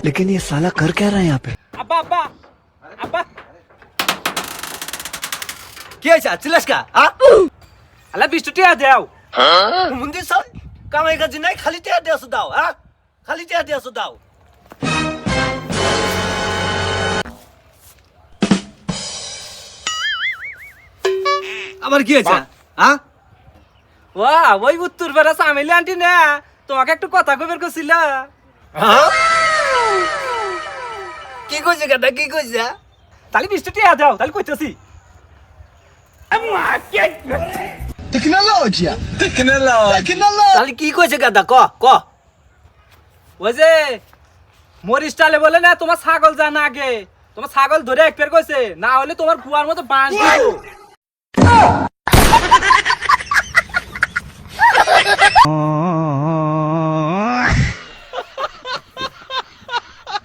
लेकिन ये साला कर क्या रहा है यहाँ पे? আব্বা আব্বা আব্বা কি হয়েছে চিলাসকা আলা 20 টাকা দাও মন্দির সব কামাই কাজ নাই খালি টিয়া দিয়ে আসো দাও খালি টিয়া দিয়ে আসো দাও আবার কি হয়েছে ওয়া ওই উত্তর পাড়া সামিলি আন্টি না তোমাকে একটু কথা কইবার কইছিল কি কইছে গাদা কি কইছে তাহলে 20 টাকা দাও তাহলে কইতাছি তাহলে কি কইছে গাদা ক ক ওই যে মরিস টালে বলে না তোমার ছাগল জানা আগে তোমার ছাগল ধরে এক পের কইছে না হলে তোমার কুয়ার মতো বাঁশ দিব